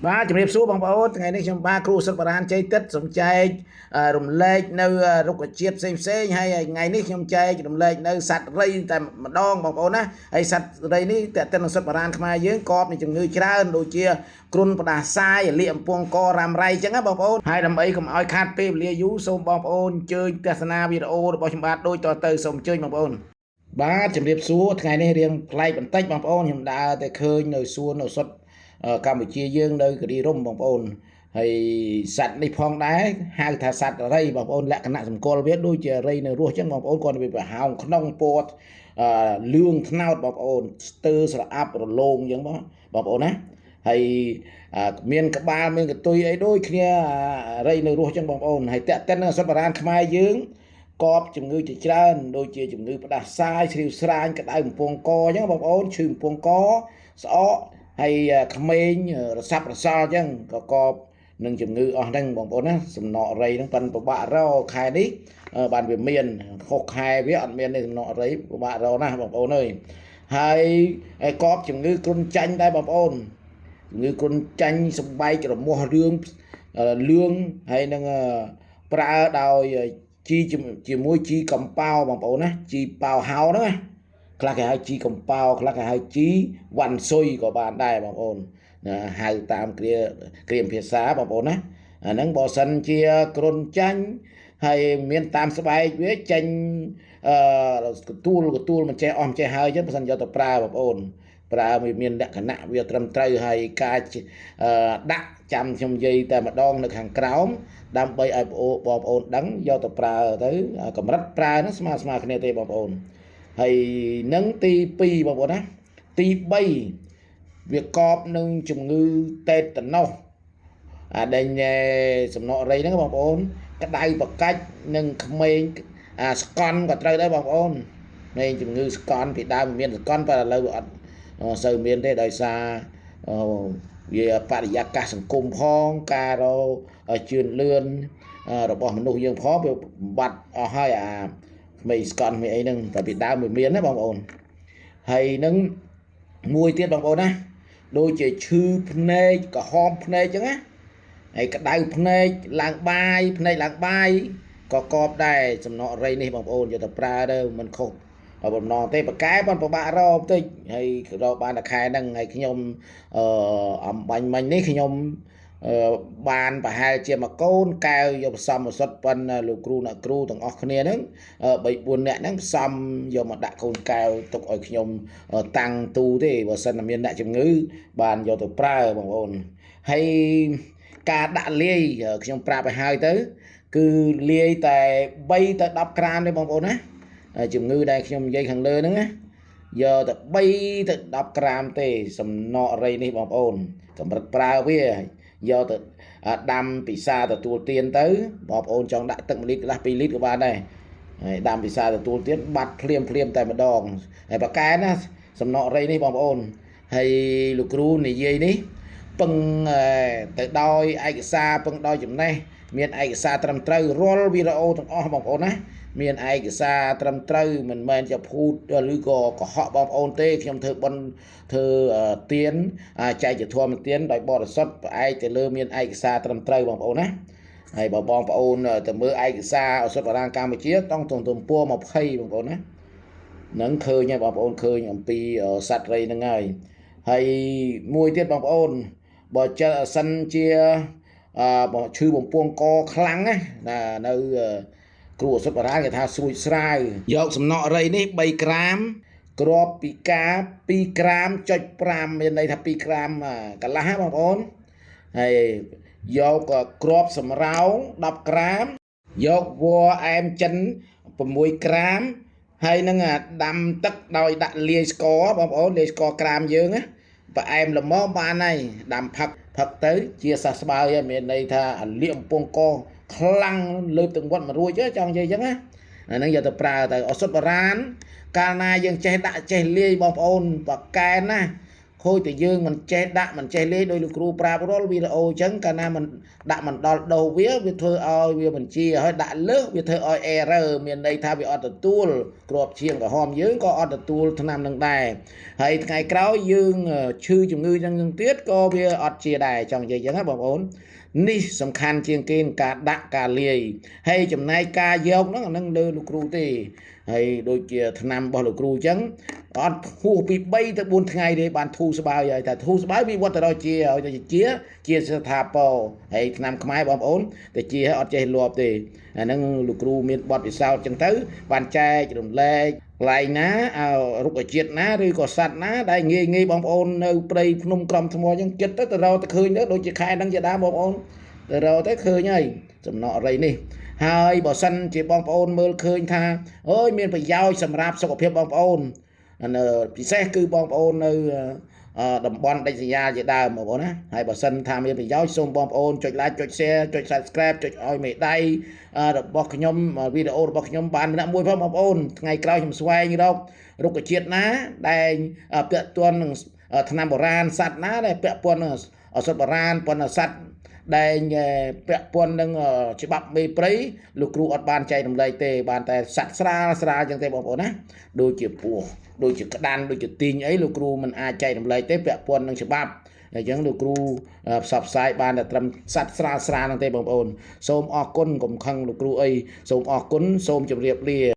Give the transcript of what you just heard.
បាទជំរាបសួរបងប្អូនថ្ងៃនេះខ្ញុំបាទគ្រូសិទ្ធិបារានជ័យទឹកសូមចែករំលែកនៅរុក្ខជាតិផ្សេងហើយថ្ងៃនេះខ្ញុំចែករំលែកនៅសត្វរៃតែម្ដងបងប្អូនណាហើយសត្វរៃនេះតើតើនឹងសិទ្ធិបារានខ្មែរយើងកបនឹងជំងឺច្រើនដូចជាគ្រុនផ្ដាសាយលៀកអំពងករ៉ាំរៃអញ្ចឹងណាបងប្អូនហើយដើម្បីកុំឲ្យខាតពេលវេលាយូរសូមបងប្អូនអញ្ជើញទស្សនាវីដេអូរបស់ខ្ញុំបាទដូចតទៅសូមអញ្ជើញបងប្អូនបាទជំរាបសួរថ្ងៃនេះរៀងប្លែកបន្តិចបងប្អូនខ្ញុំដើរតែឃើញនៅសួននៅសុទ្ធកម្ពុជាយើងនៅគិរីរំបងប្អូនហើយសត្វនេះផងដែរហៅថាសត្វរៃបងប្អូនលក្ខណៈសម្គាល់វាដូចជារៃនៅរស់ចឹងបងប្អូនគាត់វាប្រហោងក្នុងពណ៌លឿងថ្នោតបងប្អូនស្ទើរស្រអាប់រលោងចឹងបងប្អូនណាហើយមានក្បាលមានកតុយអីដូចគ្នារៃនៅរស់ចឹងបងប្អូនហើយតេតិននឹងសុទ្ធបារានខ្មែរយើងកបជំងឺជាច្រើនដូចជាជំងឺផ្ដាសាយស្រីវស្រាញក្តៅបំពង់កអញ្ចឹងបងប្អូនឈឺបំពង់កស្អកហើយក្មេងរសាប់រសល់អញ្ចឹងក៏កបនឹងជំងឺអស់ហ្នឹងបងប្អូនណាសំណក់រៃហ្នឹងប៉ិនពិបាករកខែនេះបានវាមានខុសខែវាអត់មានទេសំណក់រៃពិបាករកណាស់បងប្អូនអើយហើយកបជំងឺគ្រុនចាញ់ដែរបងប្អូនជំងឺគ្រុនចាញ់សំបែករមាស់រឿងលឿងហើយនឹងប្រើដោយជីជាមួយជីកំប៉ោបងប្អូនណាជីប៉ោហោហ្នឹងណាខ្លះគេហៅជីកំប៉ោខ្លះគេហៅជីវ៉ាន់ស៊ុយក៏បានដែរបងប្អូនហៅតាមគ្រាមភាសាបងប្អូនណាអាហ្នឹងបើសិនជាគ្រុនចាញ់ហើយមានតាមស្បែកវាចេញកទួលមិនចេះអស់មិនចេះហើយចឹងបើសិនយកទៅប្រើបងប្អូនប្រើវាមានលក្ខណៈវាត្រឹមត្រូវហើយការដាក់ចាំខ្ញុំនិយាយតែម្ដងនៅខាងក្រោមដើម្បីឲ្យបងប្អូនដឹងយកទៅប្រើទៅកម្រិតប្រើហ្នឹងស្មើគ្នាទេបងប្អូនហើយនឹងទី2បងប្អូនណាទី3វាកបនឹងជំងឺតេតាណូសដេញសំណក់រៃហ្នឹងបងប្អូនក្តៅប្រកាច់និងក្មេងស្កន់ក៏ត្រូវដែរបងប្អូននៃជំងឺស្កន់ពីដើមមានស្កន់តែឥឡូវអត់សូវមានទេដោយសារវាបរិយាកាសសង្គមផងការជឿនលឿនរបស់មនុស្សយើងផងវាបំបត្តិអស់ហើយក្មេងស្កន់មានអីហ្នឹងតែពីដើមវាមានណាបងប្អូនហើយនឹងមួយទៀតបងប្អូនណាដូចជាឈឺភ្នែកក្រហមភ្នែកអញ្ចឹងណាហើយក្តៅភ្នែកឡើងបាយភ្នែកឡើងបាយក៏កបដែរសំណក់រៃនេះបងប្អូនយកទៅប្រើទៅមិនខុសបំណងទេប្រកែប៉ុនពិបាករកបន្តិចហើយរកបានតែខែហ្នឹងហើយខ្ញុំអំបាញ់មិញនេះខ្ញុំបានប្រហែលជាមួយកូនកែវយកផ្សំឱសថប៉ុនលោកគ្រូអ្នកគ្រូទាំងអស់គ្នាហ្នឹង3 4នាក់ហ្នឹងផ្សំយកមកដាក់កូនកែវទុកឲ្យខ្ញុំតាំងទូទេបើសិនតែមានអ្នកជំងឺបានយកទៅប្រើបងប្អូនហើយការដាក់លាយខ្ញុំប្រាប់ឲ្យហើយទៅគឺលាយតែ3ទៅ10ក្រាមទេបងប្អូនណាជំងឺដែលខ្ញុំនិយាយខាងលើហ្នឹងណាយកតែ3ទៅ10ក្រាមទេសំណក់រៃនេះបងប្អូនកម្រិតប្រើវាយកទៅដាំពិសាទទួលទានទៅបងប្អូនចង់ដាក់ទឹក1លីត្រកន្លះ2លីត្រក៏បានដែរហើយដាំពិសាទទួលទានបាត់ភ្លាមតែម្ដងហើយប្រកែណាសំណក់រៃនេះបងប្អូនហើយលោកគ្រូនិយាយនេះពឹងទៅដោយឯកសារពឹងដោយចំណេះមានឯកសារត្រឹមត្រូវរាល់វីដេអូទាំងអស់បងប្អូនណាមានឯកសារត្រឹមត្រូវមិនមែនជាភូតឬក៏កុហកបងប្អូនទេខ្ញុំធ្វើបន់ធ្វើទានចែកជាធម្មទានដោយបរិសុទ្ធផ្អែកទៅលើមានឯកសារត្រឹមត្រូវបងប្អូនណាហើយបើបងប្អូនទៅមើលឯកសារឱសថបារាំងកម្ពុជាต้องទំព័រ20បងប្អូនណានឹងឃើញហើយបងប្អូនឃើញអំពីសត្វរៃហ្នឹងហើយមួយទៀតបងប្អូនបើចិនសិនជាឈឺបំពង់កខ្លាំងណានៅគ្រូឱសថបារាំងគេថាស្រួចស្រាវយកសំណក់រៃនេះ3ក្រាមគ្រាប់ពីការ2ក្រាមចុច5មានន័យថា2ក្រាមកន្លះបងប្អូនហើយយកគ្រាប់សម្រោង10ក្រាមយកវល្លិអែមចិន6ក្រាមហើយនឹងដាំទឹកដោយដាក់លាយស្ករបងប្អូនលាយស្ករក្រាមយើងណាផ្អែមល្មមបានហើយដាំផឹកទៅជាសះស្បើយហើយមានន័យថាលៀកអំពង់កខ្លាំងលើបទឹកវត្តមករួចចង់និយាយអញ្ចឹងណាអាហ្នឹងយកទៅប្រើទៅឱសថបារាណកាលណាយើងចេះដាក់ចេះលាយបងប្អូនបកកែនណា ខូចតែយើងមិនចេះដាក់មិនចេះលេងដោយលោកគ្រូប្រាប់រាល់វីដេអូអញ្ចឹងកាលណាមិនដាក់មិនដល់ដោវាធ្វើឲ្យវាបញ្ជាហើយដាក់លើសវាធ្វើឲ្យ error មានន័យថាវាអត់ទទួលគ្រាប់ឈាមក្រហមយើងក៏អត់ទទួលថ្នាំនឹងដែរហើយថ្ងៃក្រោយយើងឈឺជំងឺចឹងទៀតក៏វាអត់ជាដែរចង់និយាយចឹងណាបងប្អូននេះសំខាន់ជាងគេការដាក់ការលាយហើយចំណែកការយកហ្នឹងអានឹងលើលោកគ្រូទេហើយដូចជាថ្នាំរបស់លោកគ្រូអញ្ចឹងអត់ហួសពី3ទៅ4ថ្ងៃទេបានធូរស្បើយហើយតែធូរស្បើយវាវត្តទៅជាឲ្យទៅជាស្ថាពរហើយថ្នាំខ្មែរបងប្អូនតែជាអត់ចេះលាប់ទេអាហ្នឹងលោកគ្រូមានបទពិសោធន៍អញ្ចឹងទៅបានចែករំលែកកន្លែងណារុក្ខជាតិណាឬក៏សត្វណាដែលងាយបងប្អូននៅព្រៃភ្នំក្រំថ្មអញ្ចឹងចិត្តទៅរកទៅឃើញទៅដូចជាខែហ្នឹងជាដើមបងប្អូនទៅរកទៅឃើញហើយសំណក់អរិយនេះហើយបើសិនជាបងប្អូនមើលឃើញថាអើយមានប្រយោជន៍សម្រាប់សុខភាពបងប្អូនពិសេសគឺបងប្អូននៅតំបន់ដាច់ស្រយាលជាដើមបងប្អូនណាហើយបើសិនថាមានប្រយោជន៍សូមបងប្អូនចុច like ចុច share ចុច subscribe ចុចឲ្យមេដៃរបស់ខ្ញុំវីដេអូរបស់ខ្ញុំបានម្នាក់មួយផងបងប្អូនថ្ងៃក្រោយខ្ញុំស្វែងរករុក្ខជាតិណាដែលពាក់ព័ន្ធនឹងថ្នាំបុរាណសត្វណាដែលពាក់ព័ន្ធនឹងឱសថបុរាណប៉ុន្តែសត្វដែលពាក់ព័ន្ធនឹងច្បាប់មេព្រៃលោកគ្រូអត់បានចែករំលែកទេបានតែសត្វស្រាលចឹងទេបងប្អូនណាដូចជាពស់ដូចជាក្តាន់ដូចជាទីងអីលោកគ្រូមិនអាចចែករំលែកទេពាក់ព័ន្ធនឹងច្បាប់អញ្ចឹងលោកគ្រូផ្សព្វផ្សាយបានតែត្រឹមសត្វស្រាលហ្នឹងទេបងប្អូនសូមអរគុណកុំខឹងលោកគ្រូអីសូមអរគុណសូមជម្រាបលា